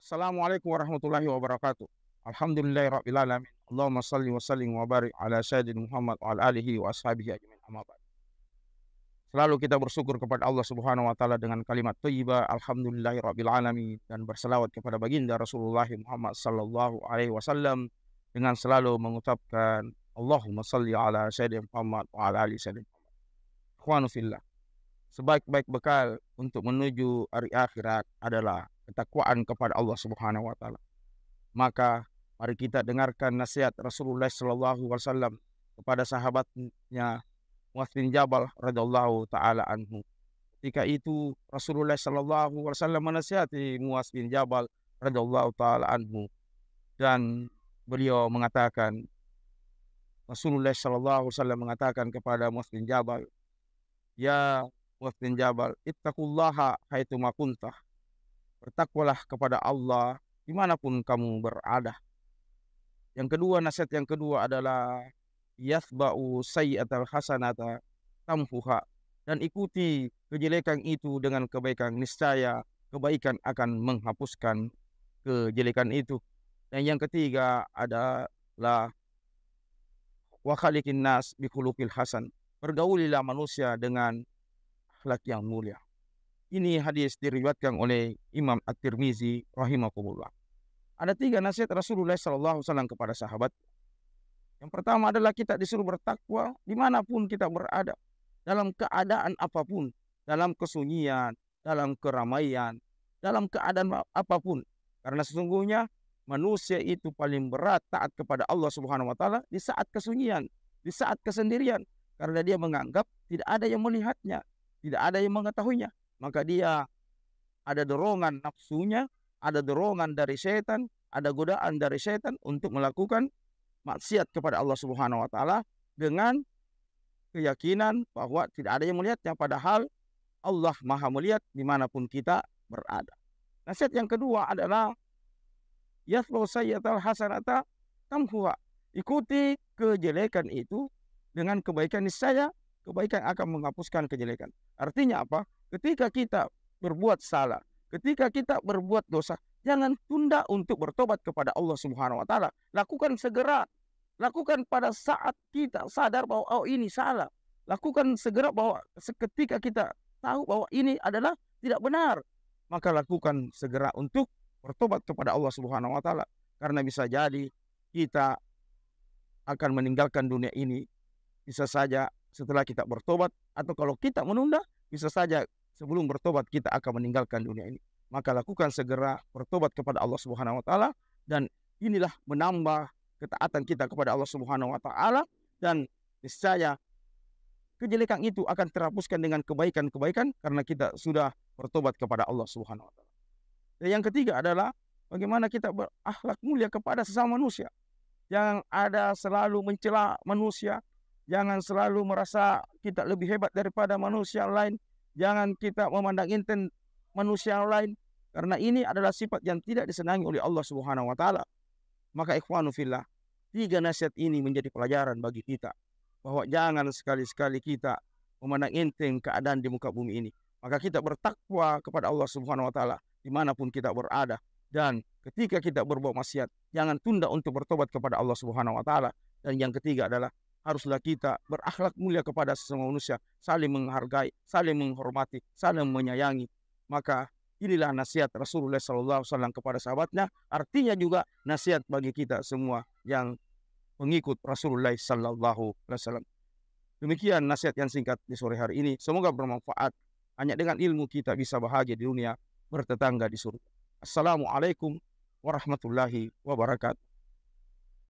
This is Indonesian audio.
Assalamualaikum warahmatullahi wabarakatuh. Alhamdulillahirabbil alamin. Allahumma shalli wa sallim wa barik ala sayyidina Muhammad wa ala alihi wa ashabihi ajmain. Amma ba'd. Selalu kita bersyukur kepada Allah Subhanahu wa taala dengan kalimat thayyibah alhamdulillahirabbil alamin dan berselawat kepada baginda Rasulullah Muhammad sallallahu alaihi wasallam dengan selalu mengucapkan Allahumma shalli ala sayyidina Muhammad wa ala ali sayyidina Muhammad. Ikhwanu fillah. Sebaik-baik bekal untuk menuju hari akhirat adalah ketakwaan kepada Allah Subhanahu wa taala. Maka mari kita dengarkan nasihat Rasulullah sallallahu alaihi wasallam kepada sahabatnya Muadz bin Jabal radhiyallahu taala anhu. Ketika itu Rasulullah sallallahu alaihi wasallam menasihati Muadz bin Jabal radhiyallahu taala anhu dan beliau mengatakan, Rasulullah sallallahu alaihi wasallam mengatakan kepada Muadz bin Jabal, "Ya Muadz bin Jabal, ittaqullaha haitsu ma kuntah." Bertakwalah kepada Allah dimanapun kamu berada. Yang kedua, nasihat yang kedua adalah yathba'u sayyi'atal hasanata tamhuha, dan ikuti kejelekan itu dengan kebaikan, niscaya kebaikan akan menghapuskan kejelekan itu. Dan yang ketiga adalah wa khaliqin nas bi khuluqil hasan, bergaulilah manusia dengan akhlak yang mulia. Ini hadis diriwayatkan oleh Imam At-Tirmizi rahimahullah. Ada 3 nasihat Rasulullah SAW kepada sahabat. Yang pertama adalah kita disuruh bertakwa dimanapun kita berada, dalam keadaan apapun, dalam kesunyian, dalam keramaian, dalam keadaan apapun. Karena sesungguhnya manusia itu paling berat taat kepada Allah Subhanahu wa taala di saat kesunyian, di saat kesendirian, karena dia menganggap tidak ada yang melihatnya, tidak ada yang mengetahuinya. Maka dia ada dorongan nafsunya, ada dorongan dari setan, ada godaan dari setan untuk melakukan maksiat kepada Allah Subhanahu wa taala dengan keyakinan bahwa tidak ada yang melihatnya, padahal Allah Maha melihat dimanapun kita berada. Nasihat yang kedua adalah yathbu sayyi'atal hasanata tamhuha. Ikuti kejelekan itu dengan kebaikan, niscaya kebaikan akan menghapuskan kejelekan. Artinya apa? Ketika kita berbuat salah, ketika kita berbuat dosa, jangan tunda untuk bertobat kepada Allah Subhanahu wa taala. Lakukan segera. Lakukan pada saat kita sadar bahwa oh ini salah. Lakukan segera bahwa seketika kita tahu bahwa ini adalah tidak benar, maka lakukan segera untuk bertobat kepada Allah Subhanahu wa taala. Karena bisa jadi kita akan meninggalkan dunia ini bisa saja setelah kita bertobat, atau kalau kita menunda bisa saja sebelum bertobat kita akan meninggalkan dunia ini. Maka lakukan segera bertobat kepada Allah Subhanahu wa taala, dan inilah menambah ketaatan kita kepada Allah Subhanahu wa taala, dan niscaya kejelekan itu akan terhapuskan dengan kebaikan-kebaikan karena kita sudah bertobat kepada Allah Subhanahu wa taala. Dan yang ketiga adalah bagaimana kita berakhlak mulia kepada sesama manusia. Yang ada selalu mencela manusia, jangan selalu merasa kita lebih hebat daripada manusia lain. Jangan kita memandang enteng manusia lain, karena ini adalah sifat yang tidak disenangi oleh Allah Subhanahu wa taala. Maka ikhwanu fillah, 3 nasihat ini menjadi pelajaran bagi kita bahwa jangan sekali-sekali kita memandang enteng keadaan di muka bumi ini. Maka kita bertakwa kepada Allah Subhanahu wa taala dimanapun kita berada, dan ketika kita berbuat maksiat, jangan tunda untuk bertobat kepada Allah Subhanahu wa taala. Dan yang ketiga adalah haruslah kita berakhlak mulia kepada sesama manusia, saling menghargai, saling menghormati, saling menyayangi. Maka inilah nasihat Rasulullah SAW kepada sahabatnya. Artinya juga nasihat bagi kita semua yang mengikut Rasulullah SAW. Demikian nasihat yang singkat di sore hari ini. Semoga bermanfaat. Hanya dengan ilmu kita bisa bahagia di dunia, bertetangga di surga. Assalamualaikum warahmatullahi wabarakatuh.